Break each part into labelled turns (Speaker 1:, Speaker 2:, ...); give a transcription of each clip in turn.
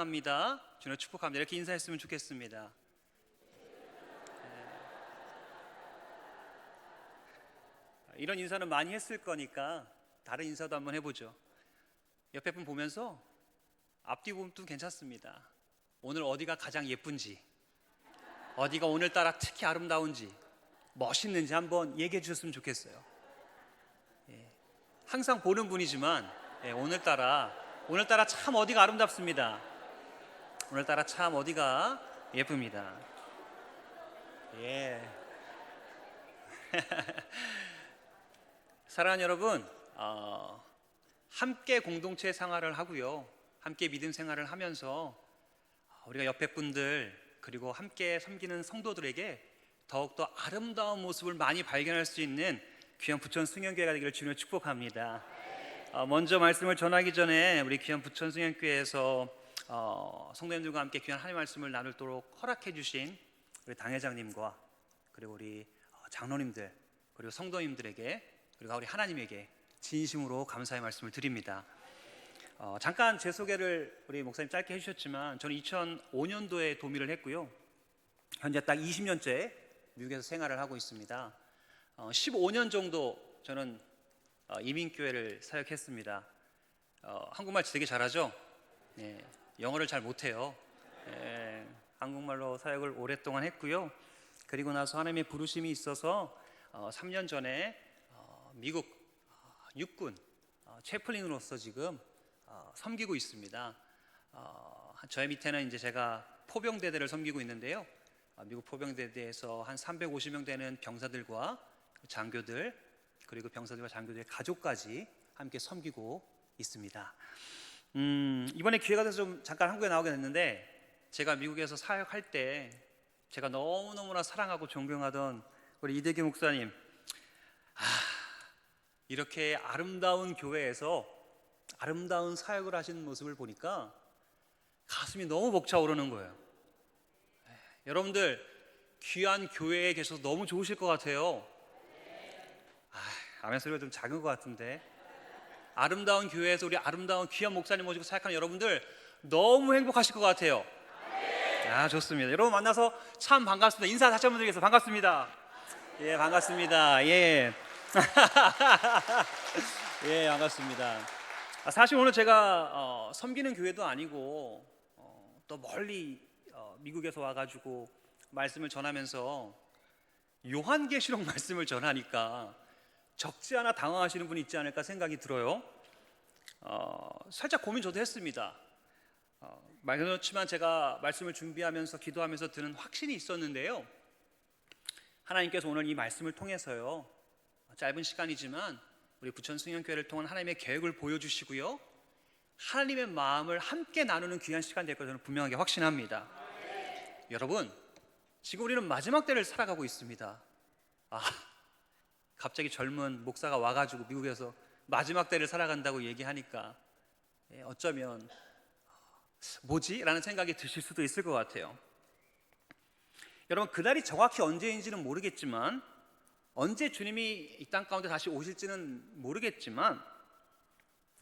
Speaker 1: 사랑합니다. 주님 축복합니다. 이렇게 인사했으면 좋겠습니다. 이런 인사는 많이 했을 거니까 다른 인사도 한번 해보죠. 옆에 분 보면서 앞뒤 보면도 괜찮습니다. 오늘 어디가 가장 예쁜지, 어디가 오늘따라 특히 아름다운지, 멋있는지 한번 얘기해 주셨으면 좋겠어요. 항상 보는 분이지만 오늘따라 참 어디가 아름답습니다. 오늘따라 참 어디가 예쁩니다. 예. 사랑하는 여러분, 함께 공동체 생활을 하고요, 함께 믿음 생활을 하면서 우리가 옆에 분들 그리고 함께 섬기는 성도들에게 더욱더 아름다운 모습을 많이 발견할 수 있는 귀한 부천 승연교회가 되기를 주님을 축복합니다. 먼저 말씀을 전하기 전에 우리 귀한 부천 승연교회에서 성도님들과 함께 귀한 하나님의 말씀을 나누도록 허락해 주신 우리 당회장님과 그리고 우리 장로님들 그리고 성도님들에게 그리고 우리 하나님에게 진심으로 감사의 말씀을 드립니다. 잠깐 제 소개를 우리 목사님 짧게 해주셨지만 저는 2005년도에 도미를 했고요, 현재 딱 20년째 미국에서 생활을 하고 있습니다. 15년 정도 저는 이민교회를 사역했습니다. 한국말 되게 잘하죠? 네, 영어를 잘 못해요. 네, 한국말로 사역을 오랫동안 했고요. 그리고 나서 하나님의 부르심이 있어서 3년 전에 미국 육군 채플린으로서 지금 섬기고 있습니다. 저의 밑에는 이제 제가 포병대대를 섬기고 있는데요, 미국 포병대대에서 한 350명 되는 병사들과 장교들 그리고 병사들과 장교들의 가족까지 함께 섬기고 있습니다. 이번에 기회가 돼서 좀 잠깐 한국에 나오게 됐는데, 제가 미국에서 사역할 때 제가 너무너무나 사랑하고 존경하던 우리 이대규 목사님, 이렇게 아름다운 교회에서 아름다운 사역을 하시는 모습을 보니까 가슴이 너무 벅차오르는 거예요. 여러분들 귀한 교회에 계셔서 너무 좋으실 것 같아요. 아멘 소리가 좀 작은 것 같은데, 아름다운 교회에서 우리 아름다운 귀한 목사님 모시고 사역하는 여러분들 너무 행복하실 것 같아요. 좋습니다. 여러분 만나서 참 반갑습니다. 인사 다시 한번 드리겠습니다. 반갑습니다. 예, 반갑습니다. 예. 예, 반갑습니다. 사실 오늘 제가 섬기는 교회도 아니고 또 멀리 미국에서 와가지고 말씀을 전하면서 요한계시록 말씀을 전하니까 적지 않아 당황하시는 분이 있지 않을까 생각이 들어요. 살짝 고민 저도 했습니다. 그렇지만 제가 말씀을 준비하면서 기도하면서 드는 확신이 있었는데요, 하나님께서 오늘 이 말씀을 통해서요, 짧은 시간이지만 우리 부천 승연교회를 통한 하나님의 계획을 보여주시고요, 하나님의 마음을 함께 나누는 귀한 시간 될 것을 저는 분명하게 확신합니다. 여러분, 지금 우리는 마지막 때를 살아가고 있습니다. 갑자기 젊은 목사가 와가지고 미국에서 마지막 때를 살아간다고 얘기하니까 어쩌면 뭐지? 라는 생각이 드실 수도 있을 것 같아요. 여러분, 그날이 정확히 언제인지는 모르겠지만, 언제 주님이 이 땅 가운데 다시 오실지는 모르겠지만,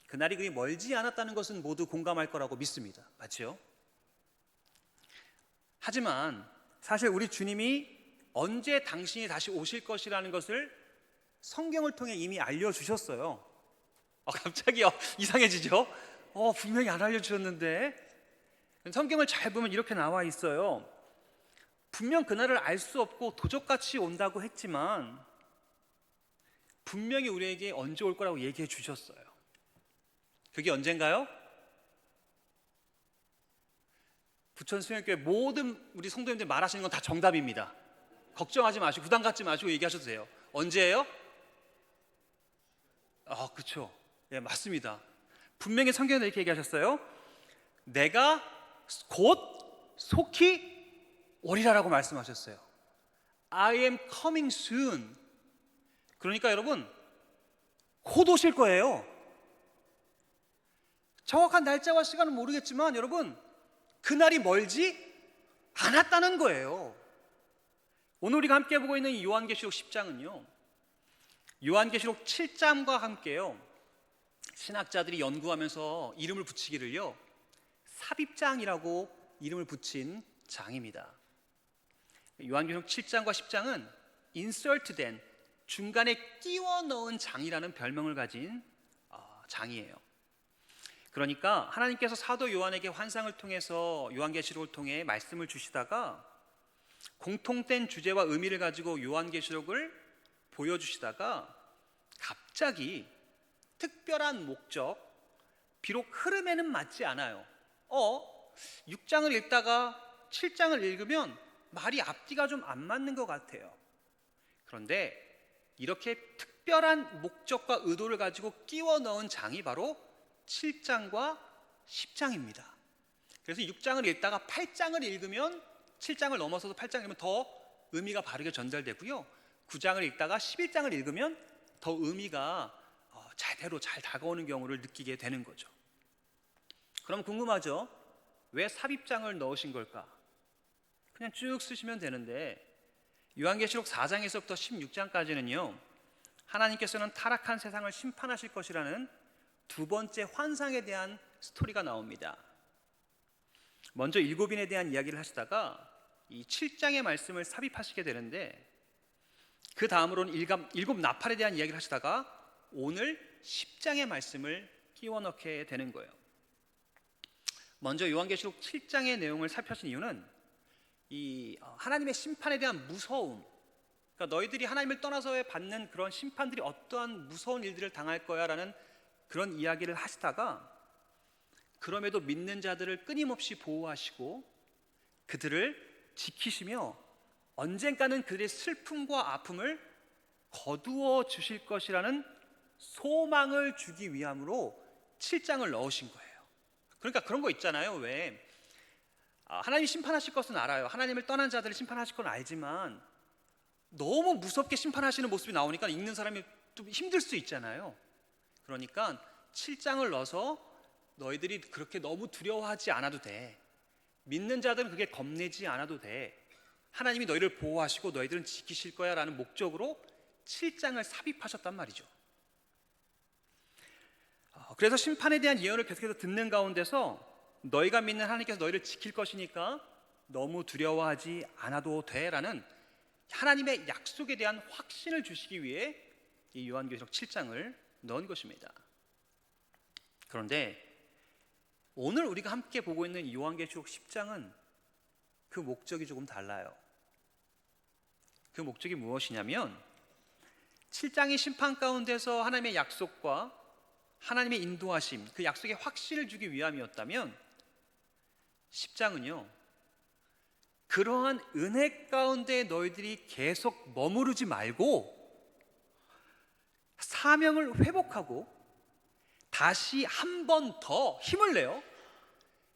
Speaker 1: 그날이 그리 멀지 않았다는 것은 모두 공감할 거라고 믿습니다. 맞죠? 하지만 사실 우리 주님이 언제 당신이 다시 오실 것이라는 것을 성경을 통해 이미 알려주셨어요. 갑자기 이상해지죠? 분명히 안 알려주셨는데, 성경을 잘 보면 이렇게 나와 있어요. 분명 그날을 알 수 없고 도적같이 온다고 했지만 분명히 우리에게 언제 올 거라고 얘기해 주셨어요. 그게 언젠가요? 부천 승연교회 모든 우리 성도님들 말하시는 건 다 정답입니다. 걱정하지 마시고 부담 갖지 마시고 얘기하셔도 돼요. 언제예요? 그렇죠. 예, 맞습니다. 분명히 성경에 이렇게 얘기하셨어요. 내가 곧 속히 오리라라고 말씀하셨어요. I am coming soon. 그러니까 여러분, 곧 오실 거예요. 정확한 날짜와 시간은 모르겠지만 여러분, 그날이 멀지 않았다는 거예요. 오늘 우리가 함께 보고 있는 이 요한계시록 10장은요, 요한계시록 7장과 함께요, 신학자들이 연구하면서 이름을 붙이기를요, 삽입장이라고 이름을 붙인 장입니다. 요한계시록 7장과 10장은 인설트된, 중간에 끼워 넣은 장이라는 별명을 가진 장이에요. 그러니까 하나님께서 사도 요한에게 환상을 통해서 요한계시록을 통해 말씀을 주시다가 공통된 주제와 의미를 가지고 요한계시록을 보여주시다가 갑자기 특별한 목적, 비록 흐름에는 맞지 않아요. 6장을 읽다가 7장을 읽으면 말이 앞뒤가 좀 안 맞는 것 같아요. 그런데 이렇게 특별한 목적과 의도를 가지고 끼워 넣은 장이 바로 7장과 10장입니다. 그래서 6장을 읽다가 8장을 읽으면 7장을 넘어서도 8장을 읽으면 더 의미가 바르게 전달되고요. 9장을 읽다가 11장을 읽으면 더 의미가 제대로 잘 다가오는 경우를 느끼게 되는 거죠. 그럼 궁금하죠? 왜 삽입장을 넣으신 걸까? 그냥 쭉 쓰시면 되는데 요한계시록 4장에서부터 16장까지는요, 하나님께서는 타락한 세상을 심판하실 것이라는 두 번째 환상에 대한 스토리가 나옵니다. 먼저 일곱인에 대한 이야기를 하시다가 이 7장의 말씀을 삽입하시게 되는데, 그 다음으로는 일곱 나팔에 대한 이야기를 하시다가 오늘 10장의 말씀을 끼워 넣게 되는 거예요. 먼저 요한계시록 7장의 내용을 살펴신 이유는 이 하나님의 심판에 대한 무서움, 그러니까 너희들이 하나님을 떠나서 받는 그런 심판들이 어떠한 무서운 일들을 당할 거야 라는 그런 이야기를 하시다가, 그럼에도 믿는 자들을 끊임없이 보호하시고 그들을 지키시며 언젠가는 그들의 슬픔과 아픔을 거두어 주실 것이라는 소망을 주기 위함으로 7장을 넣으신 거예요. 그러니까 그런 거 있잖아요. 왜 하나님이 심판하실 것은 알아요. 하나님을 떠난 자들을 심판하실 건 알지만 너무 무섭게 심판하시는 모습이 나오니까 읽는 사람이 좀 힘들 수 있잖아요. 그러니까 7장을 넣어서 너희들이 그렇게 너무 두려워하지 않아도 돼. 믿는 자들은 그게 겁내지 않아도 돼. 하나님이 너희를 보호하시고 너희들은 지키실 거야 라는 목적으로 7장을 삽입하셨단 말이죠. 그래서 심판에 대한 예언을 계속해서 듣는 가운데서 너희가 믿는 하나님께서 너희를 지킬 것이니까 너무 두려워하지 않아도 돼 라는 하나님의 약속에 대한 확신을 주시기 위해 이 요한계시록 7장을 넣은 것입니다. 그런데 오늘 우리가 함께 보고 있는 요한계시록 10장은 그 목적이 조금 달라요. 그 목적이 무엇이냐면 7장의 심판 가운데서 하나님의 약속과 하나님의 인도하심, 그 약속의 확신을 주기 위함이었다면 10장은요, 그러한 은혜 가운데 너희들이 계속 머무르지 말고 사명을 회복하고 다시 한 번 더 힘을 내어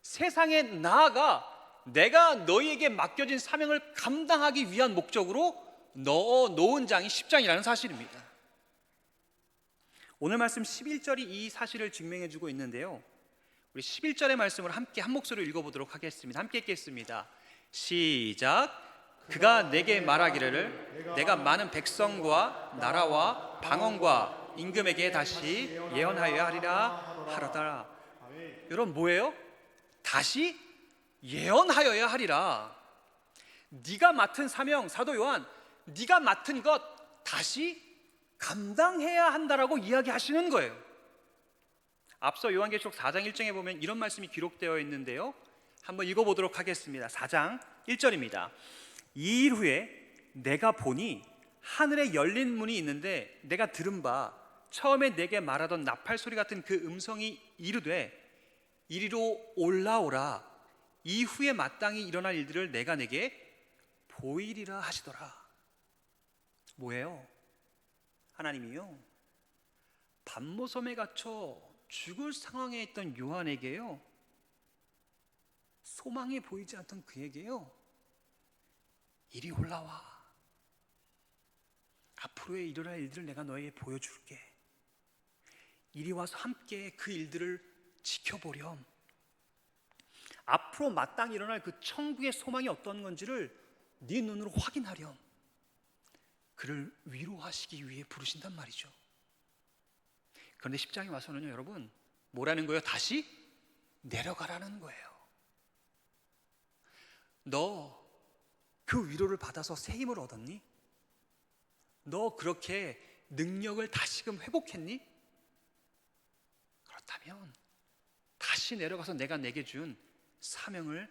Speaker 1: 세상에 나아가 내가 너희에게 맡겨진 사명을 감당하기 위한 목적으로 넣어 놓은 장이 10장이라는 사실입니다. 오늘 말씀 11절이 이 사실을 증명해 주고 있는데요, 우리 11절의 말씀을 함께 한 목소리로 읽어보도록 하겠습니다. 함께 읽겠습니다. 시작. 그가 내게 말하기를 내가 많은 백성과 나라와 방언과 임금에게 다시 예언하여야 하리라 하라더라. 여러분, 뭐예요? 다시 예언하여야 하리라. 네가 맡은 사명, 사도 요한, 네가 맡은 것 다시 감당해야 한다라고 이야기하시는 거예요. 앞서 요한계시록 4장 1장에 보면 이런 말씀이 기록되어 있는데요, 한번 읽어보도록 하겠습니다. 4장 1절입니다. 이 일 후에 내가 보니 하늘에 열린 문이 있는데 내가 들은 바 처음에 내게 말하던 나팔 소리 같은 그 음성이 이르되 이리로 올라오라. 이후에 마땅히 일어날 일들을 내가 내게 보이리라 하시더라. 뭐예요? 하나님이요, 반모섬에 갇혀 죽을 상황에 있던 요한에게요, 소망이 보이지 않던 그에게요, 이리 올라와. 앞으로의 일어날 일들을 내가 너에게 보여줄게. 이리 와서 함께 그 일들을 지켜보렴. 앞으로 마땅히 일어날 그 천국의 소망이 어떤 건지를 네 눈으로 확인하렴. 그를 위로하시기 위해 부르신단 말이죠. 그런데 10장에 와서는요, 여러분, 뭐라는 거예요? 다시 내려가라는 거예요. 너 그 위로를 받아서 새 힘을 얻었니? 너 그렇게 능력을 다시금 회복했니? 그렇다면 다시 내려가서 내가 내게 준 사명을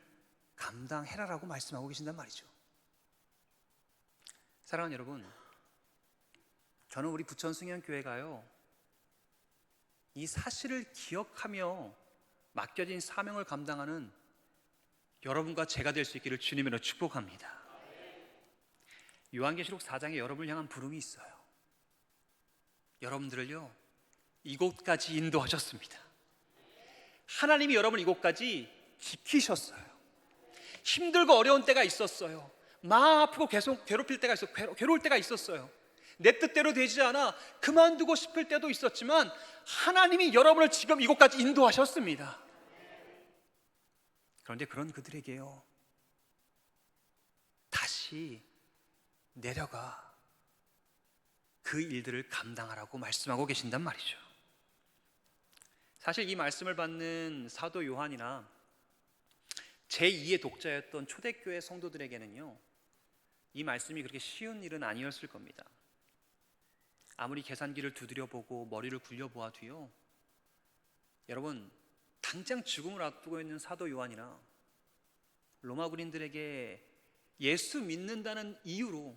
Speaker 1: 감당해라라고 말씀하고 계신단 말이죠. 사랑하는 여러분, 저는 우리 부천 승연교회가요, 이 사실을 기억하며 맡겨진 사명을 감당하는 여러분과 제가 될 수 있기를 주님으로 축복합니다. 요한계시록 4장에 여러분을 향한 부름이 있어요. 여러분들을요, 이곳까지 인도하셨습니다. 하나님이 여러분을 이곳까지 지키셨어요. 힘들고 어려운 때가 있었어요. 마음 아프고 계속 괴롭힐 때가 있었어요. 괴로울 때가 있었어요. 내 뜻대로 되지 않아 그만두고 싶을 때도 있었지만 하나님이 여러분을 지금 이곳까지 인도하셨습니다. 그런데 그런 그들에게요, 다시 내려가 그 일들을 감당하라고 말씀하고 계신단 말이죠. 사실 이 말씀을 받는 사도 요한이나 제2의 독자였던 초대교회 성도들에게는요, 이 말씀이 그렇게 쉬운 일은 아니었을 겁니다. 아무리 계산기를 두드려보고 머리를 굴려보아도요, 여러분, 당장 죽음을 앞두고 있는 사도 요한이나 로마 군인들에게 예수 믿는다는 이유로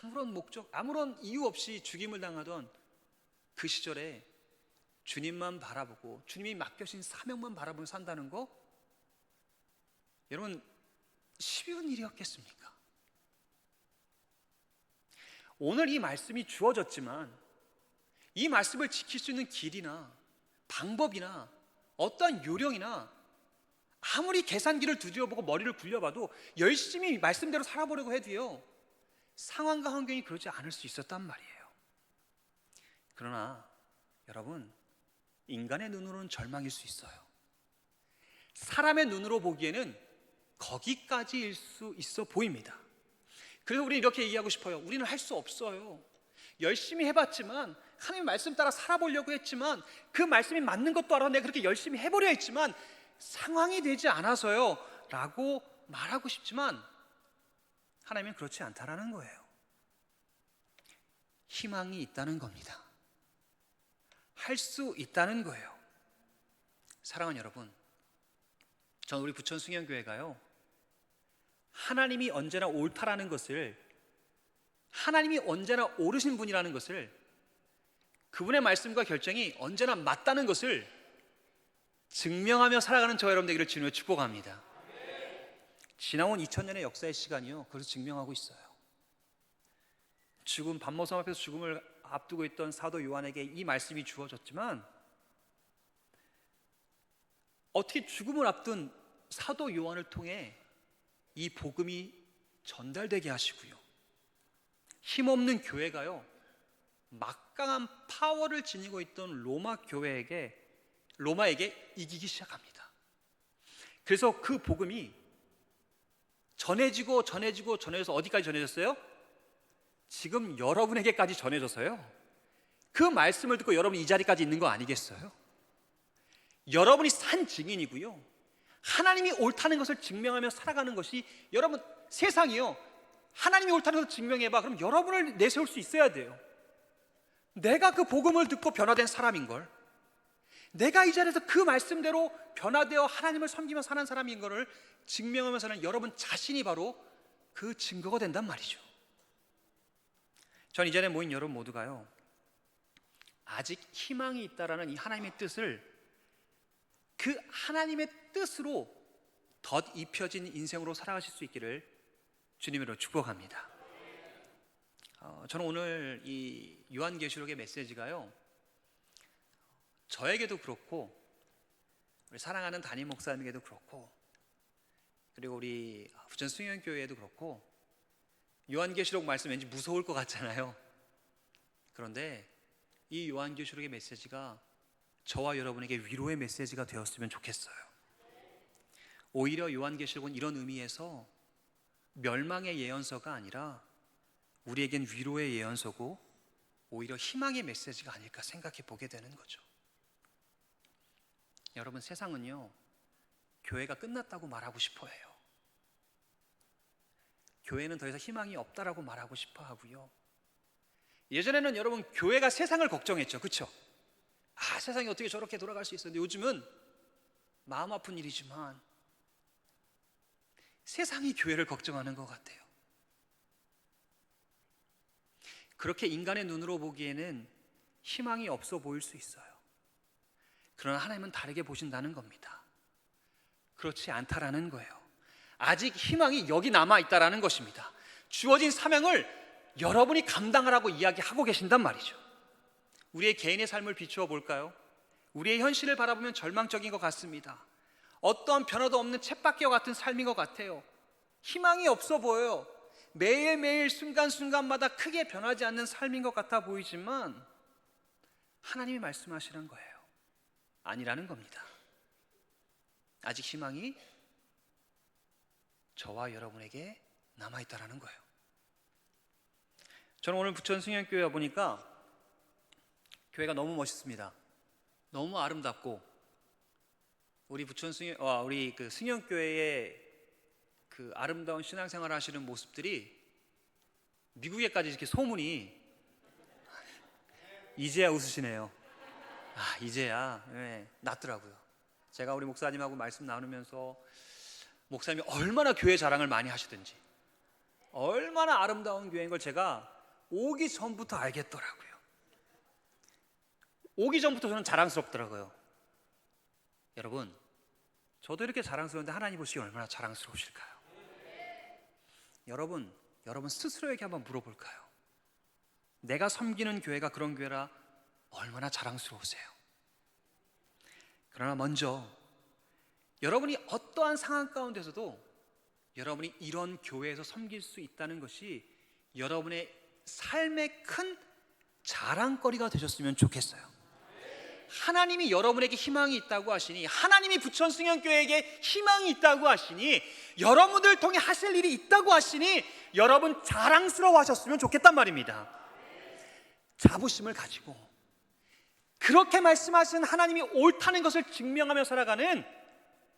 Speaker 1: 아무런 목적, 아무런 이유 없이 죽임을 당하던 그 시절에 주님만 바라보고 주님이 맡겨진 사명만 바라보며 산다는 거, 여러분, 쉬운 일이었겠습니까? 오늘 이 말씀이 주어졌지만 이 말씀을 지킬 수 있는 길이나 방법이나 어떠한 요령이나 아무리 계산기를 두드려보고 머리를 굴려봐도 열심히 말씀대로 살아보려고 해도요, 상황과 환경이 그러지 않을 수 있었단 말이에요. 그러나 여러분, 인간의 눈으로는 절망일 수 있어요. 사람의 눈으로 보기에는 거기까지일 수 있어 보입니다. 그래서 우리는 이렇게 얘기하고 싶어요. 우리는 할 수 없어요. 열심히 해봤지만, 하나님의 말씀 따라 살아보려고 했지만, 그 말씀이 맞는 것도 알아 내가 그렇게 열심히 해보려 했지만 상황이 되지 않아서요 라고 말하고 싶지만, 하나님은 그렇지 않다라는 거예요. 희망이 있다는 겁니다. 할 수 있다는 거예요. 사랑하는 여러분, 저는 우리 부천 승연교회가요, 하나님이 언제나 옳다라는 것을, 하나님이 언제나 옳으신 분이라는 것을, 그분의 말씀과 결정이 언제나 맞다는 것을 증명하며 살아가는 저 여러분 되기를 주님으로 축복합니다. 지나온 2000년의 역사의 시간이요, 그것을 증명하고 있어요. 죽음, 반모섬 앞에서 죽음을 앞두고 있던 사도 요한에게 이 말씀이 주어졌지만, 어떻게 죽음을 앞둔 사도 요한을 통해 이 복음이 전달되게 하시고요, 힘없는 교회가요, 막강한 파워를 지니고 있던 로마에게 이기기 시작합니다. 그래서 그 복음이 전해져서 어디까지 전해졌어요? 지금 여러분에게까지 전해져서요, 그 말씀을 듣고 여러분이 이 자리까지 있는 거 아니겠어요? 여러분이 산 증인이고요, 하나님이 옳다는 것을 증명하며 살아가는 것이, 여러분, 세상이요, 하나님이 옳다는 것을 증명해봐. 그럼 여러분을 내세울 수 있어야 돼요. 내가 그 복음을 듣고 변화된 사람인걸, 내가 이 자리에서 그 말씀대로 변화되어 하나님을 섬기며 사는 사람인 것을 증명하며 사는 여러분 자신이 바로 그 증거가 된단 말이죠. 전 이 자리에 모인 여러분 모두가요, 아직 희망이 있다라는 이 하나님의 뜻을, 그 하나님의 뜻으로 덧입혀진 인생으로 살아가실 수 있기를 주님으로 축복합니다. 저는 오늘 이 요한계시록의 메시지가요, 저에게도 그렇고 우리 사랑하는 담임 목사님에게도 그렇고, 그리고 우리 부천 승연교회에도 그렇고, 요한계시록 말씀 왠지 무서울 것 같잖아요. 그런데 이 요한계시록의 메시지가 저와 여러분에게 위로의 메시지가 되었으면 좋겠어요. 오히려 요한계시록은 이런 의미에서 멸망의 예언서가 아니라 우리에겐 위로의 예언서고 오히려 희망의 메시지가 아닐까 생각해 보게 되는 거죠. 여러분, 세상은요, 교회가 끝났다고 말하고 싶어 해요. 교회는 더 이상 희망이 없다라고 말하고 싶어 하고요. 예전에는 여러분 교회가 세상을 걱정했죠. 그렇죠? 세상이 어떻게 저렇게 돌아갈 수 있었는데 요즘은 마음 아픈 일이지만 세상이 교회를 걱정하는 것 같아요. 그렇게 인간의 눈으로 보기에는 희망이 없어 보일 수 있어요. 그러나 하나님은 다르게 보신다는 겁니다. 그렇지 않다라는 거예요. 아직 희망이 여기 남아있다라는 것입니다. 주어진 사명을 여러분이 감당하라고 이야기하고 계신단 말이죠. 우리의 개인의 삶을 비추어 볼까요? 우리의 현실을 바라보면 절망적인 것 같습니다. 어떠한 변화도 없는 쳇바퀴와 같은 삶인 것 같아요. 희망이 없어 보여요. 매일매일 순간순간마다 크게 변하지 않는 삶인 것 같아 보이지만 하나님이 말씀하시는 거예요. 아니라는 겁니다. 아직 희망이 저와 여러분에게 남아있다라는 거예요. 저는 오늘 부천 승현교회 와보니까 교회가 너무 멋있습니다. 너무 아름답고 우리 부천 우리 그 승현교회의 그 아름다운 신앙생활을 하시는 모습들이 미국에까지 이렇게 소문이. 이제야 웃으시네요. 이제야 났더라고요. 제가 우리 목사님하고 말씀 나누면서 목사님이 얼마나 교회 자랑을 많이 하시든지, 얼마나 아름다운 교회인 걸 제가 오기 전부터 알겠더라고요. 오기 전부터 저는 자랑스럽더라고요. 여러분, 저도 이렇게 자랑스러운데 하나님 보시기에 얼마나 자랑스러우실까요? 여러분 스스로에게 한번 물어볼까요? 내가 섬기는 교회가 그런 교회라 얼마나 자랑스러우세요? 그러나 먼저 여러분이 어떠한 상황 가운데서도 여러분이 이런 교회에서 섬길 수 있다는 것이 여러분의 삶의 큰 자랑거리가 되셨으면 좋겠어요. 하나님이 여러분에게 희망이 있다고 하시니, 하나님이 부천승현교회에게 희망이 있다고 하시니, 여러분들 통해 하실 일이 있다고 하시니 여러분 자랑스러워 하셨으면 좋겠단 말입니다. 자부심을 가지고 그렇게 말씀하신 하나님이 옳다는 것을 증명하며 살아가는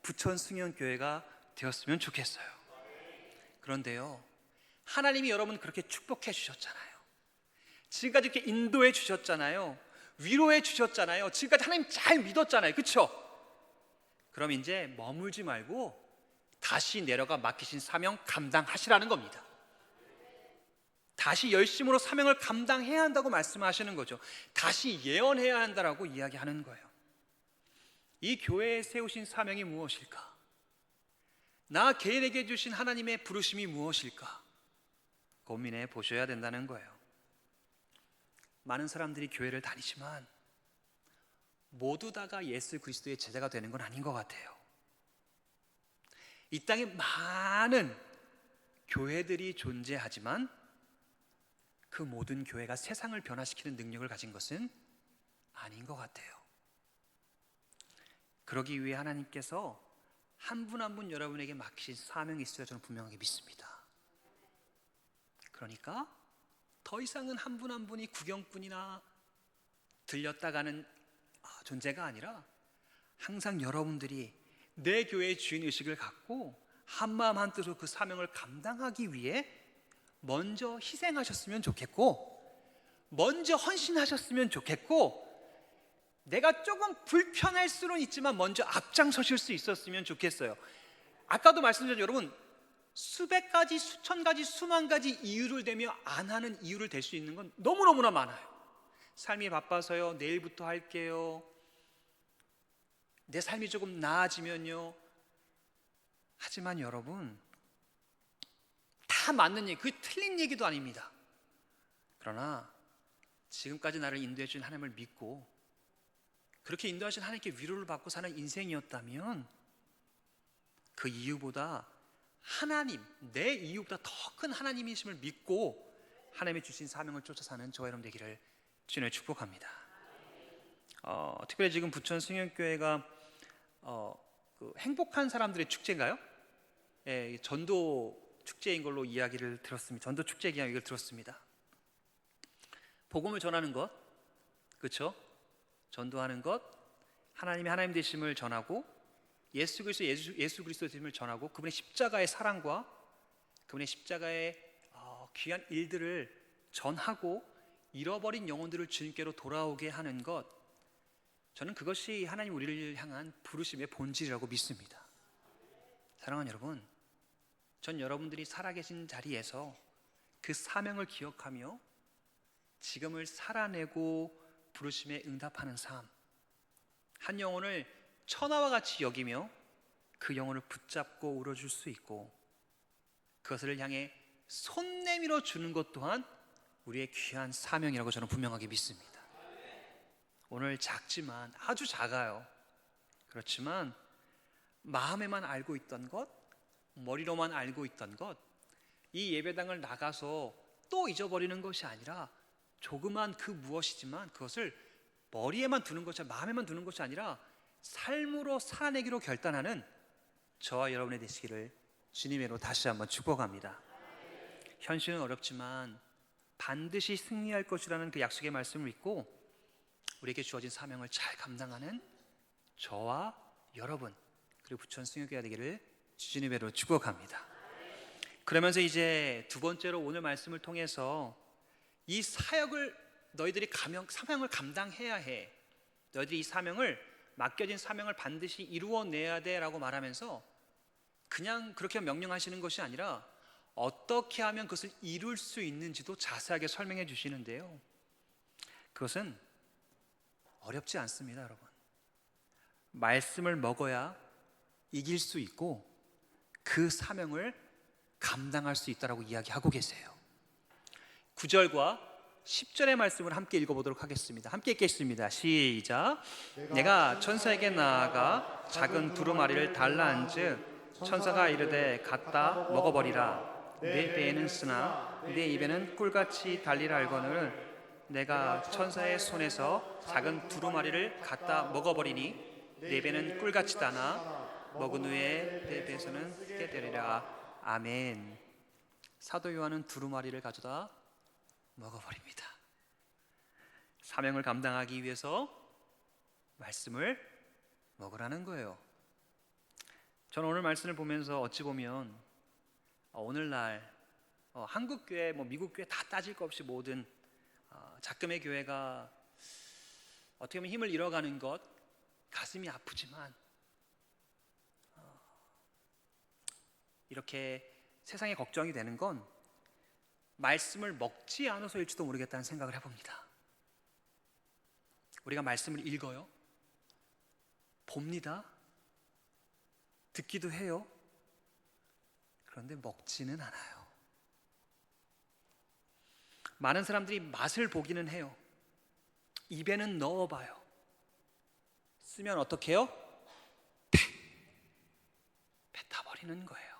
Speaker 1: 부천승현교회가 되었으면 좋겠어요. 그런데요, 하나님이 여러분 그렇게 축복해 주셨잖아요. 지금까지 이렇게 인도해 주셨잖아요. 위로해 주셨잖아요. 지금까지 하나님 잘 믿었잖아요. 그렇죠? 그럼 이제 머물지 말고 다시 내려가 맡기신 사명 감당하시라는 겁니다. 다시 열심으로 사명을 감당해야 한다고 말씀하시는 거죠. 다시 예언해야 한다라고 이야기하는 거예요. 이 교회에 세우신 사명이 무엇일까? 나 개인에게 주신 하나님의 부르심이 무엇일까? 고민해 보셔야 된다는 거예요. 많은 사람들이 교회를 다니지만 모두 다가 예수 그리스도의 제자가 되는 건 아닌 것 같아요. 이 땅에 많은 교회들이 존재하지만 그 모든 교회가 세상을 변화시키는 능력을 가진 것은 아닌 것 같아요. 그러기 위해 하나님께서 한 분 한 분 여러분에게 맡기신 사명이 있어야 저는 분명하게 믿습니다. 그러니까 더 이상은 한 분 한 분이 구경꾼이나 들렸다 가는 존재가 아니라 항상 여러분들이 내 교회의 주인의식을 갖고 한마음 한뜻으로 그 사명을 감당하기 위해 먼저 희생하셨으면 좋겠고, 먼저 헌신하셨으면 좋겠고, 내가 조금 불편할 수는 있지만 먼저 앞장서실 수 있었으면 좋겠어요. 아까도 말씀드렸죠. 여러분, 수백 가지, 수천 가지, 수만 가지 이유를 대며 안 하는 이유를 댈 수 있는 건 너무너무나 많아요. 삶이 바빠서요, 내일부터 할게요, 내 삶이 조금 나아지면요. 하지만 여러분, 다 맞는 얘기, 그게 틀린 얘기도 아닙니다. 그러나 지금까지 나를 인도해 주신 하나님을 믿고 그렇게 인도하신 하나님께 위로를 받고 사는 인생이었다면 그 이유보다 하나님, 내 이유보다 더 큰 하나님이심을 믿고 하나님이 주신 사명을 쫓아 사는 저와 여러분 되기를 주님을 축복합니다. 특별히 지금 부천 승현교회가 그 행복한 사람들의 축제인가요? 예, 전도 축제인 걸로 이야기를 들었습니다. 전도 축제 이야기를 들었습니다. 복음을 전하는 것, 그렇죠? 전도하는 것, 하나님이 하나님 되심을 전하고 예수 그리스도의 되심을 전하고 그분의 십자가의 사랑과 그분의 십자가의 귀한 일들을 전하고 잃어버린 영혼들을 주님께로 돌아오게 하는 것, 저는 그것이 하나님 우리를 향한 부르심의 본질이라고 믿습니다. 사랑하는 여러분, 전 여러분들이 살아계신 자리에서 그 사명을 기억하며 지금을 살아내고 부르심에 응답하는 삶, 한 영혼을 천하와 같이 여기며 그 영혼을 붙잡고 울어줄 수 있고 그것을 향해 손 내밀어 주는 것 또한 우리의 귀한 사명이라고 저는 분명하게 믿습니다. 오늘 작지만, 아주 작아요. 그렇지만 마음에만 알고 있던 것, 머리로만 알고 있던 것, 이 예배당을 나가서 또 잊어버리는 것이 아니라 조그만 그 무엇이지만 그것을 머리에만 두는 것이, 마음에만 두는 것이 아니라 삶으로 살아내기로 결단하는 저와 여러분의 되시기를 주님으로 다시 한번 축복합니다. 현실은 어렵지만 반드시 승리할 것이라는 그 약속의 말씀을 믿고 우리에게 주어진 사명을 잘 감당하는 저와 여러분, 그리고 부천 승효교회가 되기를 주님으로 축복합니다. 그러면서 이제 두 번째로 오늘 말씀을 통해서 이 사역을 너희들이 사명을 감당해야 해, 너희들이 이 사명을, 맡겨진 사명을 반드시 이루어내야 돼 라고 말하면서 그냥 그렇게 명령하시는 것이 아니라 어떻게 하면 그것을 이룰 수 있는지도 자세하게 설명해 주시는데요, 그것은 어렵지 않습니다. 여러분, 말씀을 먹어야 이길 수 있고 그 사명을 감당할 수 있다라고 이야기하고 계세요. 9절과 10절의 말씀을 함께 읽어보도록 하겠습니다. 함께 읽겠습니다. 시작. 내가 천사에게 나아가 작은 두루마리를 달라 한즉 천사가 이르되 갖다 먹어버리라. 내 배에는 쓰나 내 입에는 꿀같이 달리라 알거늘 내가 천사의 손에서 작은 두루마리를 갖다 먹어버리니 내 배는 꿀같이 다나 먹은 후에 내 배에서는 쓰게 되리라. 아멘. 사도 요한은 두루마리를 가져다 먹어버립니다. 사명을 감당하기 위해서 말씀을 먹으라는 거예요. 저는 오늘 말씀을 보면서 어찌 보면 오늘날 한국 교회, 미국 교회 다 따질 것 없이 모든 작금의 교회가 어떻게 보면 힘을 잃어가는 것, 가슴이 아프지만 이렇게 세상에 걱정이 되는 건 말씀을 먹지 않아서일지도 모르겠다는 생각을 해봅니다. 우리가 말씀을 읽어요, 봅니다, 듣기도 해요. 그런데 먹지는 않아요. 많은 사람들이 맛을 보기는 해요. 입에는 넣어봐요. 쓰면 어떻게 해요? 뱉어버리는 거예요.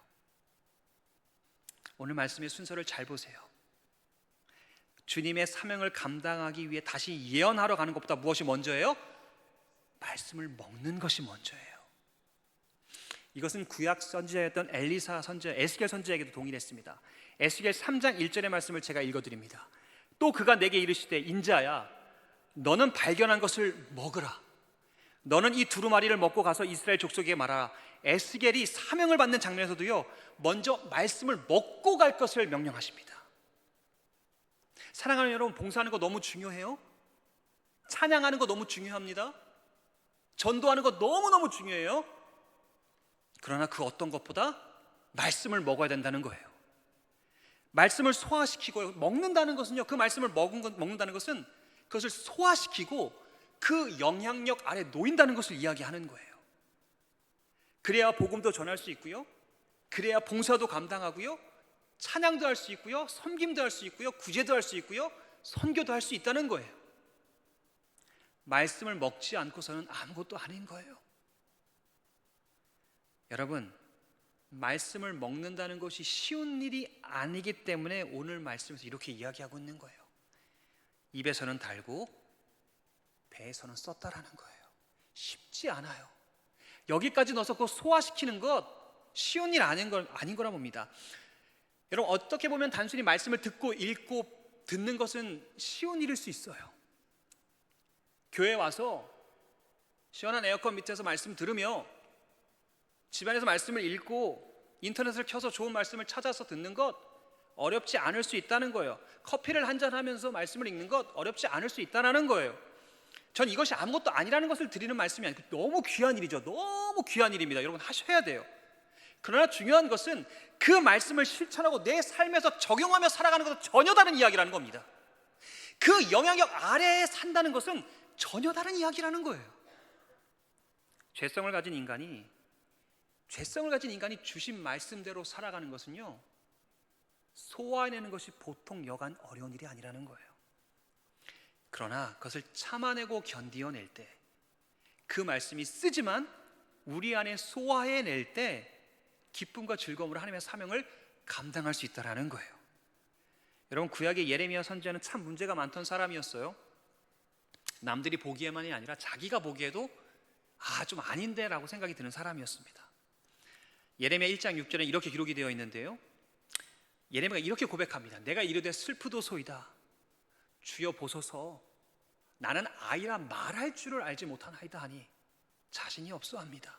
Speaker 1: 오늘 말씀의 순서를 잘 보세요. 주님의 사명을 감당하기 위해 다시 예언하러 가는 것보다 무엇이 먼저예요? 말씀을 먹는 것이 먼저예요. 이것은 구약 선지자였던 엘리사 선지자, 에스겔 선지자에게도 동일했습니다. 에스겔 3장 1절의 말씀을 제가 읽어드립니다. 또 그가 내게 이르시되 인자야, 너는 발견한 것을 먹으라. 너는 이 두루마리를 먹고 가서 이스라엘 족속에게 말하라. 에스겔이 사명을 받는 장면에서도요, 먼저 말씀을 먹고 갈 것을 명령하십니다. 사랑하는 여러분, 봉사하는 거 너무 중요해요. 찬양하는 거 너무 중요합니다. 전도하는 거 너무너무 중요해요. 그러나 그 어떤 것보다 말씀을 먹어야 된다는 거예요. 말씀을 소화시키고, 먹는다는 것은요, 그 말씀을 먹는다는 것은 그것을 소화시키고 그 영향력 아래 놓인다는 것을 이야기하는 거예요. 그래야 복음도 전할 수 있고요, 그래야 봉사도 감당하고요, 찬양도 할 수 있고요, 섬김도 할 수 있고요, 구제도 할 수 있고요, 선교도 할 수 있다는 거예요. 말씀을 먹지 않고서는 아무것도 아닌 거예요. 여러분, 말씀을 먹는다는 것이 쉬운 일이 아니기 때문에 오늘 말씀에서 이렇게 이야기하고 있는 거예요. 입에서는 달고 배에서는 썼다라는 거예요. 쉽지 않아요. 여기까지 넣어서 그거 소화시키는 것 쉬운 일 아닌 거라 봅니다. 여러분, 어떻게 보면 단순히 말씀을 듣고 읽고 듣는 것은 쉬운 일일 수 있어요. 교회 와서 시원한 에어컨 밑에서 말씀 들으며 집안에서 말씀을 읽고 인터넷을 켜서 좋은 말씀을 찾아서 듣는 것 어렵지 않을 수 있다는 거예요. 커피를 한잔 하면서 말씀을 읽는 것 어렵지 않을 수 있다는 거예요. 전 이것이 아무것도 아니라는 것을 드리는 말씀이 아니고 너무 귀한 일이죠. 너무 귀한 일입니다. 여러분 하셔야 돼요. 그러나 중요한 것은 그 말씀을 실천하고 내 삶에서 적용하며 살아가는 것은 전혀 다른 이야기라는 겁니다. 그 영향력 아래에 산다는 것은 전혀 다른 이야기라는 거예요. 죄성을 가진 인간이 주신 말씀대로 살아가는 것은요, 소화해내는 것이 보통 여간 어려운 일이 아니라는 거예요. 그러나 그것을 참아내고 견디어낼 때, 그 말씀이 쓰지만 우리 안에 소화해낼 때 기쁨과 즐거움으로 하나님의 사명을 감당할 수 있다는 거예요. 여러분, 구약의 예레미야 선지자는 참 문제가 많던 사람이었어요. 남들이 보기에만이 아니라 자기가 보기에도 좀 아닌데 라고 생각이 드는 사람이었습니다. 예레미야 1장 6절에 이렇게 기록이 되어 있는데요, 예레미야가 이렇게 고백합니다. 내가 이르되 슬프도소이다. 주여 보소서, 나는 아이라 말할 줄을 알지 못하나이다 하니 자신이 없어합니다.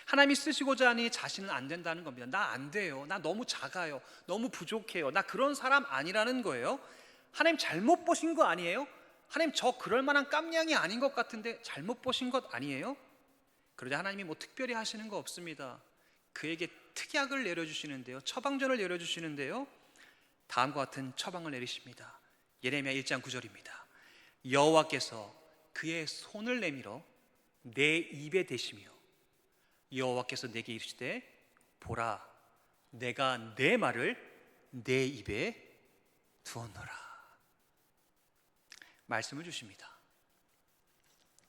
Speaker 1: 하나님이 쓰시고자 하니 자신은 안 된다는 겁니다. 나 안 돼요. 나 너무 작아요. 너무 부족해요. 나 그런 사람 아니라는 거예요. 하나님 잘못 보신 거 아니에요? 하나님 저 그럴 만한 깜냥이 아닌 것 같은데 잘못 보신 것 아니에요? 그러자 하나님이 뭐 특별히 하시는 거 없습니다. 그에게 특약을 내려주시는데요, 처방전을 내려주시는데요, 다음과 같은 처방을 내리십니다. 예레미야 1장 9절입니다. 여호와께서 그의 손을 내밀어 내 입에 대시며 여호와께서 내게 이르시되 보라, 내가 내 말을 내 입에 두었노라. 말씀을 주십니다.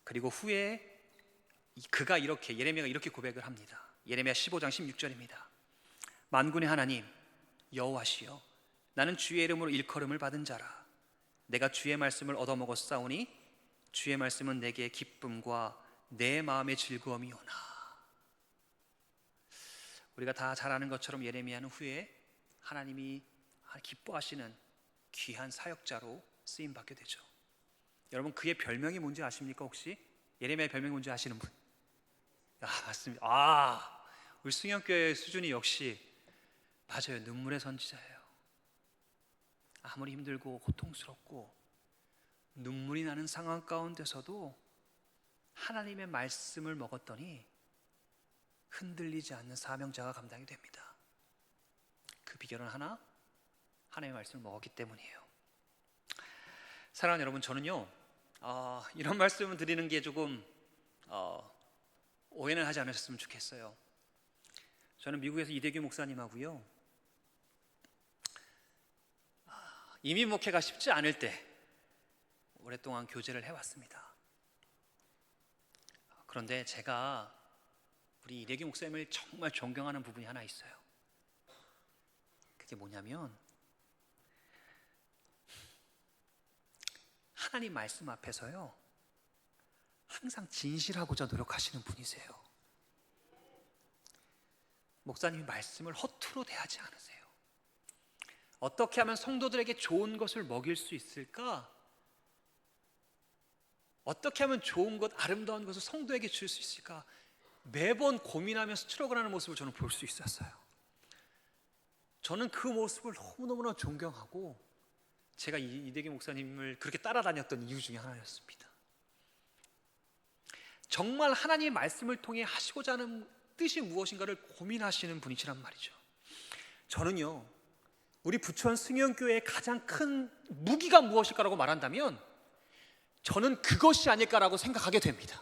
Speaker 1: 그리고 후에 그가 이렇게, 예레미야가 이렇게 고백을 합니다. 예레미야 15장 16절입니다. 만군의 하나님 여호와시여, 나는 주의 이름으로 일컬음을 받은 자라. 내가 주의 말씀을 얻어먹었사오니 주의 말씀은 내게 기쁨과 내 마음의 즐거움이오나. 우리가 다 잘 아는 것처럼 예레미야는 후에 하나님이 기뻐하시는 귀한 사역자로 쓰임받게 되죠. 여러분, 그의 별명이 뭔지 아십니까? 혹시 예레미야의 별명이 뭔지 아시는 분? 맞습니다. 우리 승영교회 수준이 역시 맞아요. 눈물의 선지자예요. 아무리 힘들고 고통스럽고 눈물이 나는 상황 가운데서도 하나님의 말씀을 먹었더니 흔들리지 않는 사명자가 감당이 됩니다. 그 비결은 하나, 하나님의 말씀을 먹었기 때문이에요. 사랑하는 여러분, 저는요 이런 말씀을 드리는 게 조금 오해는 하지 않으셨으면 좋겠어요. 저는 미국에서 이대규 목사님하고요, 이민 목회가 쉽지 않을 때 오랫동안 교제를 해왔습니다. 그런데 제가 우리 이대규 목사님을 정말 존경하는 부분이 하나 있어요. 그게 뭐냐면 하나님 말씀 앞에서요 항상 진실하고자 노력하시는 분이세요. 목사님이 말씀을 허투루 대하지 않으세요. 어떻게 하면 성도들에게 좋은 것을 먹일 수 있을까? 어떻게 하면 좋은 것, 아름다운 것을 성도에게 줄 수 있을까? 매번 고민하면서 스트러글 하는 모습을 저는 볼 수 있었어요. 저는 그 모습을 너무너무나 존경하고 제가 이대규 목사님을 그렇게 따라다녔던 이유 중에 하나였습니다. 정말 하나님의 말씀을 통해 하시고자 하는 뜻이 무엇인가를 고민하시는 분이시란 말이죠. 저는요, 우리 부천 승영교회의 가장 큰 무기가 무엇일까라고 말한다면 저는 그것이 아닐까라고 생각하게 됩니다.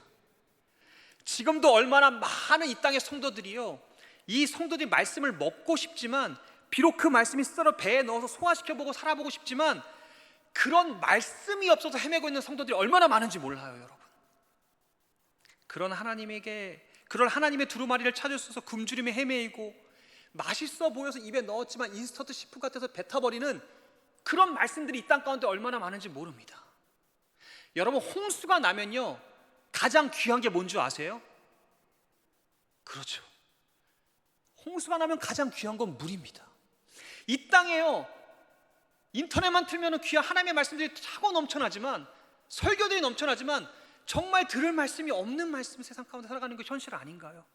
Speaker 1: 지금도 얼마나 많은 이 땅의 성도들이요, 이 성도들이 말씀을 먹고 싶지만, 비록 그 말씀이 썰어 배에 넣어서 소화시켜보고 살아보고 싶지만 그런 말씀이 없어서 헤매고 있는 성도들이 얼마나 많은지 몰라요, 여러분. 그런 하나님의 두루마리를 찾으셔서 굶주림에 헤매이고 맛있어 보여서 입에 넣었지만 인스턴트 식품 같아서 뱉어버리는 그런 말씀들이 이 땅 가운데 얼마나 많은지 모릅니다. 여러분, 홍수가 나면요 가장 귀한 게 뭔지 아세요? 그렇죠. 홍수가 나면 가장 귀한 건 물입니다. 이 땅에요 인터넷만 틀면 귀한 하나님의 말씀들이 차고 넘쳐나지만, 설교들이 넘쳐나지만 정말 들을 말씀이 없는 말씀, 세상 가운데 살아가는 게 현실 아닌가요?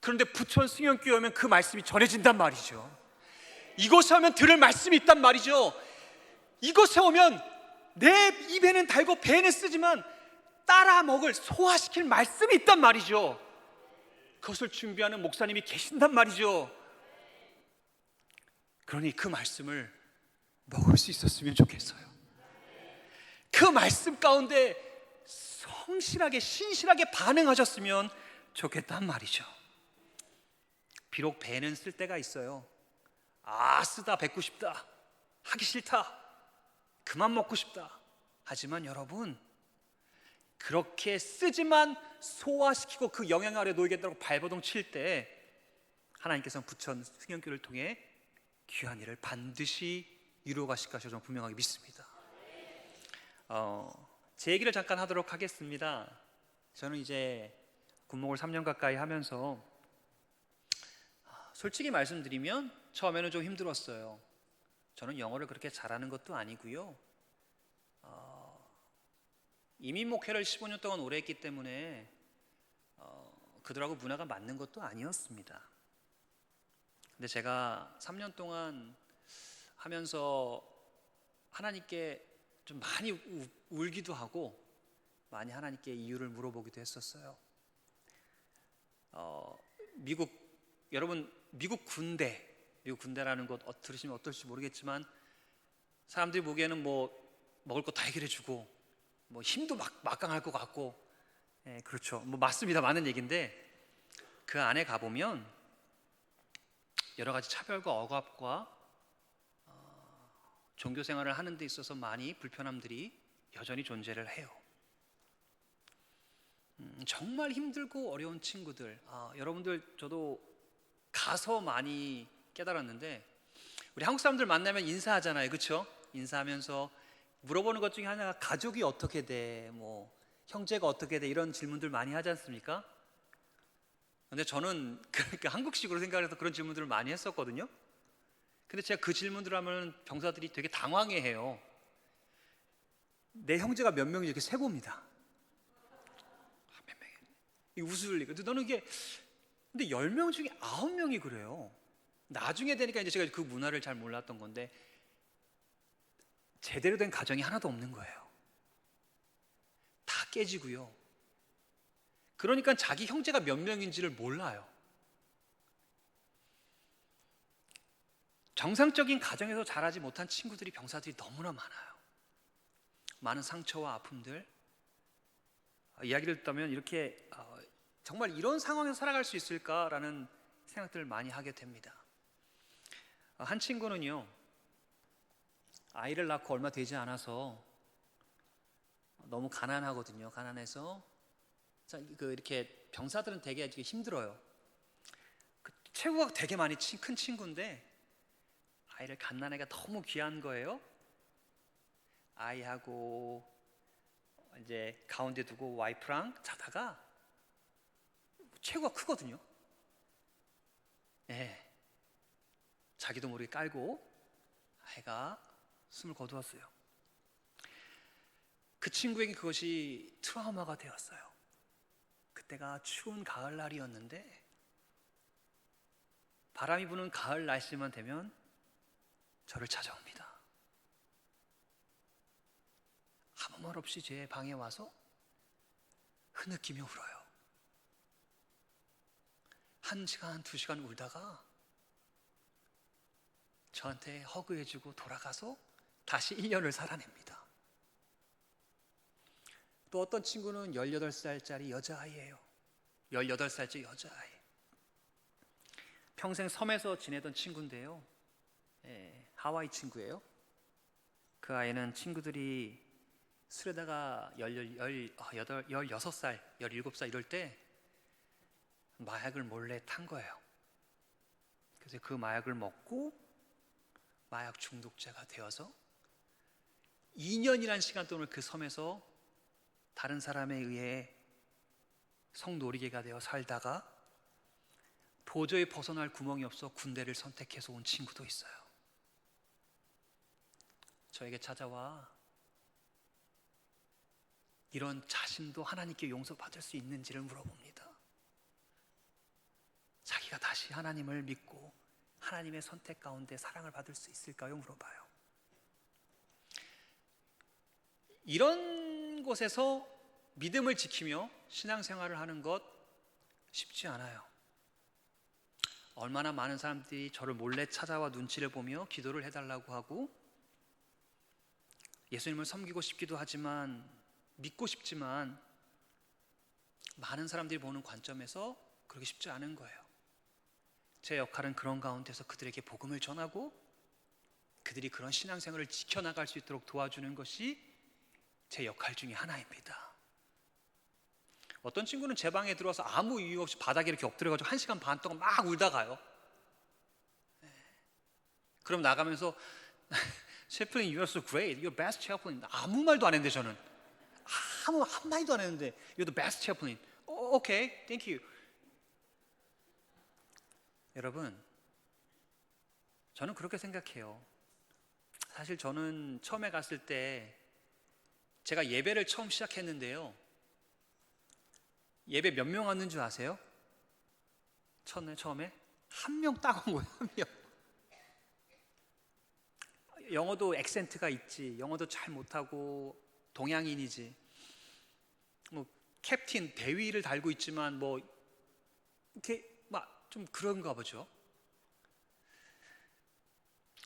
Speaker 1: 그런데 부천 승연교회 오면 그 말씀이 전해진단 말이죠. 이곳에 오면 들을 말씀이 있단 말이죠. 이곳에 오면 내 입에는 달고 배에는 쓰지만 따라 먹을, 소화시킬 말씀이 있단 말이죠. 그것을 준비하는 목사님이 계신단 말이죠. 그러니 그 말씀을 먹을 수 있었으면 좋겠어요. 그 말씀 가운데 성실하게 신실하게 반응하셨으면 좋겠단 말이죠. 비록 배는 쓸 때가 있어요. 쓰다 뱉고 싶다, 하기 싫다, 그만 먹고 싶다. 하지만 여러분, 그렇게 쓰지만 소화시키고 그 영향 아래 놓이겠다고 발버둥 칠 때 하나님께서는 부천 승연교를 통해 귀한 일을 반드시 이루어 가실 것을 저는 분명하게 믿습니다. 제 얘기를 잠깐 하도록 하겠습니다. 저는 이제 군목을 3년 가까이 하면서 솔직히 말씀드리면 처음에는 좀 힘들었어요. 저는 영어를 그렇게 잘하는 것도 아니고요. 이민 목회를 15년 동안 오래 했기 때문에 그들하고 문화가 맞는 것도 아니었습니다. 근데 제가 3년 동안 하면서 하나님께 좀 많이 울기도 하고 많이 하나님께 이유를 물어보기도 했었어요. 여러분 미국 군대라는 것 들으시면 어떨지 모르겠지만 사람들이 보기에는 뭐 먹을 거 다 해결해주고 뭐 힘도 막강할 것 같고, 그렇죠. 뭐 맞습니다. 많은 얘기인데 그 안에 가보면 여러 가지 차별과 억압과 종교 생활을 하는 데 있어서 많이 불편함들이 여전히 존재를 해요. 정말 힘들고 어려운 친구들, 여러분들 저도 가서 많이 깨달았는데 우리 한국 사람들 만나면 인사하잖아요, 그렇죠? 인사하면서 물어보는 것 중에 하나가 가족이 어떻게 돼, 뭐 형제가 어떻게 돼, 이런 질문들 많이 하지 않습니까? 근데 저는 그러니까 한국식으로 생각해서 그런 질문들을 많이 했었거든요. 근데 제가 그 질문들 하면 병사들이 되게 당황해해요. 내 형제가 몇 명인지 이렇게 세봅니다. 몇 명이? 이게 웃을 리가. 너는 이게 근데 10명 중에 9명이 그래요. 나중에 되니까 이제 제가 그 문화를 잘 몰랐던 건데 제대로 된 가정이 하나도 없는 거예요. 다 깨지고요. 그러니까 자기 형제가 몇 명인지를 몰라요. 정상적인 가정에서 자라지 못한 친구들이 병사들이 너무나 많아요. 많은 상처와 아픔들, 이야기를 듣다면 이렇게 정말 이런 상황에서 살아갈 수 있을까라는 생각들을 많이 하게 됩니다. 한 친구는요, 아이를 낳고 얼마 되지 않아서 너무 가난하거든요. 가난해서 이렇게 병사들은 되게 힘들어요. 체구가 되게 많이 큰 친구인데 아이를 갓난아기가 너무 귀한 거예요. 아이하고 이제 가운데 두고 와이프랑 자다가 체구가 크거든요. 자기도 모르게 깔고 아이가 숨을 거두었어요. 그 친구에게 그것이 트라우마가 되었어요. 그때가 추운 가을날이었는데 바람이 부는 가을 날씨만 되면 저를 찾아옵니다. 아무 말 없이 제 방에 와서 흐느끼며 울어요. 1시간, 2시간 울다가 저한테 허그해주고 돌아가서 다시 1년을 살아냅니다. 또 어떤 친구는 18살짜리 여자아이예요. 18살짜리 여자아이. 평생 섬에서 지내던 친구인데요. 하와이 친구예요. 그 아이는 친구들이 술에다가 16살, 17살 이럴 때 마약을 몰래 탄 거예요. 그래서 그 마약을 먹고 마약 중독자가 되어서 2년이라는 시간 동안 그 섬에서 다른 사람에 의해 성놀이개가 되어 살다가 도저히 벗어날 구멍이 없어 군대를 선택해서 온 친구도 있어요. 저에게 찾아와 이런 자신도 하나님께 용서받을 수 있는지를 물어봅니다. 자기가 다시 하나님을 믿고 하나님의 선택 가운데 사랑을 받을 수 있을까요? 물어봐요. 이런 곳에서 믿음을 지키며 신앙생활을 하는 것 쉽지 않아요. 얼마나 많은 사람들이 저를 몰래 찾아와 눈치를 보며 기도를 해달라고 하고 예수님을 섬기고 싶기도 하지만 믿고 싶지만 많은 사람들이 보는 관점에서 그렇게 쉽지 않은 거예요. 제 역할은 그런 가운데서 그들에게 복음을 전하고 그들이 그런 신앙생활을 지켜나갈 수 있도록 도와주는 것이 제 역할 중에 하나입니다. 어떤 친구는 제 방에 들어와서 아무 이유 없이 바닥에 이렇게 엎드려가지고 1시간 반 동안 막 울다 가요. 그럼 나가면서 Chaplain, you're so great. You're best chaplain. 아무 말도 안 했는데 저는 아무 한마디도 안 했는데 You're the best chaplain. Okay, thank you. 여러분, 저는 그렇게 생각해요. 사실 저는 처음에 갔을 때 제가 예배를 처음 시작했는데요. 예배 몇 명 왔는 줄 아세요? 처음에? 한 명 딱 온 거예요. 한 명. 영어도 액센트가 있지, 영어도 잘 못하고 동양인이지, 뭐 캡틴 대위를 달고 있지만 뭐 이렇게 막 좀 그런가 보죠.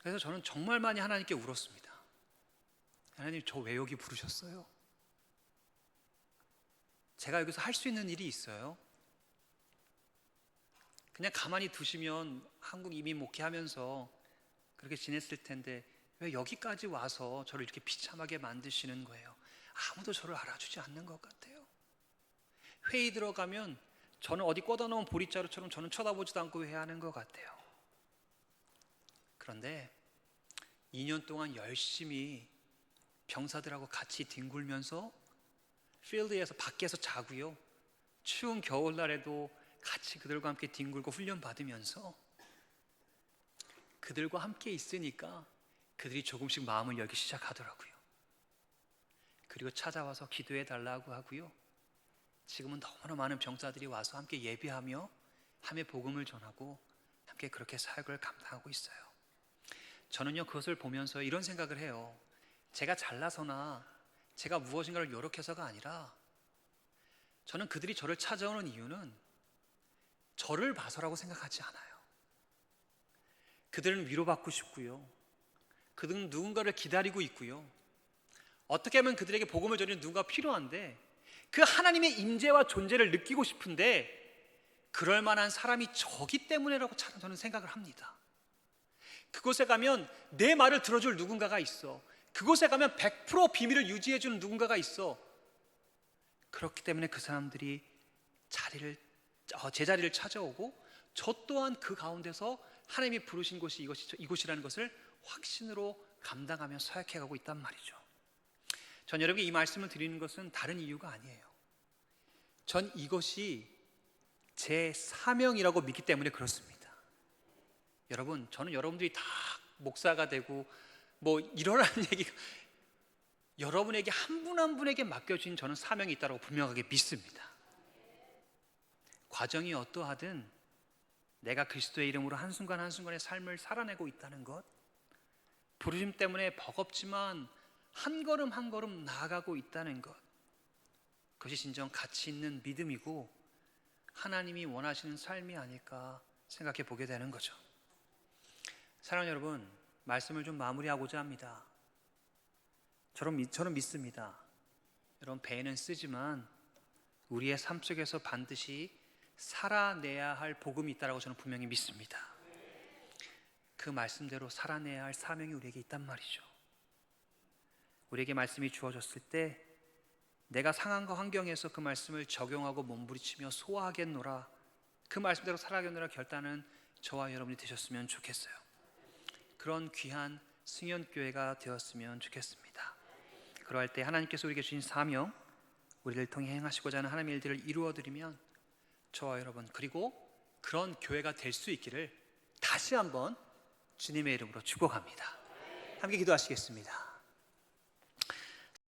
Speaker 1: 그래서 저는 정말 많이 하나님께 울었습니다. 하나님, 저 왜 여기 부르셨어요? 제가 여기서 할 수 있는 일이 있어요? 그냥 가만히 두시면 한국 이민 목회하면서 그렇게 지냈을 텐데 왜 여기까지 와서 저를 이렇게 비참하게 만드시는 거예요? 아무도 저를 알아주지 않는 것 같아요. 회의 들어가면 저는 어디 꽂아 놓은 보릿자루처럼 저는 쳐다보지도 않고 회의하는 것 같아요. 그런데 2년 동안 열심히 병사들하고 같이 뒹굴면서 필드에서 밖에서 자고요. 추운 겨울날에도 같이 그들과 함께 뒹굴고 훈련 받으면서 그들과 함께 있으니까 그들이 조금씩 마음을 열기 시작하더라고요. 그리고 찾아와서 기도해 달라고 하고요. 지금은 너무나 많은 병사들이 와서 함께 예배하며 함께 복음을 전하고 함께 그렇게 사역을 감당하고 있어요. 저는요, 그것을 보면서 이런 생각을 해요. 제가 잘나서나 제가 무엇인가를 요력해서가 아니라 저는 그들이 저를 찾아오는 이유는 저를 봐서라고 생각하지 않아요. 그들은 위로받고 싶고요. 그들은 누군가를 기다리고 있고요. 어떻게 하면 그들에게 복음을 전하는 누군가가 필요한데 그 하나님의 임재와 존재를 느끼고 싶은데 그럴 만한 사람이 저기 때문에라고 저는 생각을 합니다. 그곳에 가면 내 말을 들어줄 누군가가 있어. 그곳에 가면 100% 비밀을 유지해주는 누군가가 있어. 그렇기 때문에 그 사람들이 제 자리를 찾아오고 저 또한 그 가운데서 하나님이 부르신 곳이 이곳이라는 것을 확신으로 감당하며 사역해가고 있단 말이죠. 전 여러분께 이 말씀을 드리는 것은 다른 이유가 아니에요. 전 이것이 제 사명이라고 믿기 때문에 그렇습니다. 여러분, 저는 여러분들이 다 목사가 되고 뭐 이러라는 얘기가 여러분에게 한 분 한 분에게 맡겨진 저는 사명이 있다고 분명하게 믿습니다. 과정이 어떠하든 내가 그리스도의 이름으로 한순간 한순간의 삶을 살아내고 있다는 것, 부르심 때문에 버겁지만 한 걸음 한 걸음 나아가고 있다는 것, 그것이 진정 가치 있는 믿음이고 하나님이 원하시는 삶이 아닐까 생각해 보게 되는 거죠. 사랑하는 여러분, 말씀을 좀 마무리하고자 합니다. 저는 믿습니다. 여러분, 배는 쓰지만 우리의 삶 속에서 반드시 살아내야 할 복음이 있다고 저는 분명히 믿습니다. 그 말씀대로 살아내야 할 사명이 우리에게 있단 말이죠. 우리에게 말씀이 주어졌을 때 내가 상황과 환경에서 그 말씀을 적용하고 몸부리치며 소화하겠노라, 그 말씀대로 살아가겠노라 결단은 저와 여러분이 되셨으면 좋겠어요. 그런 귀한 승연교회가 되었으면 좋겠습니다. 그러할 때 하나님께서 우리에게 주신 사명, 우리를 통해 행하시고자 하는 하나님의 일들을 이루어드리면 저와 여러분, 그리고 그런 교회가 될 수 있기를 다시 한번 주님의 이름으로 축복합니다. 함께 기도하시겠습니다.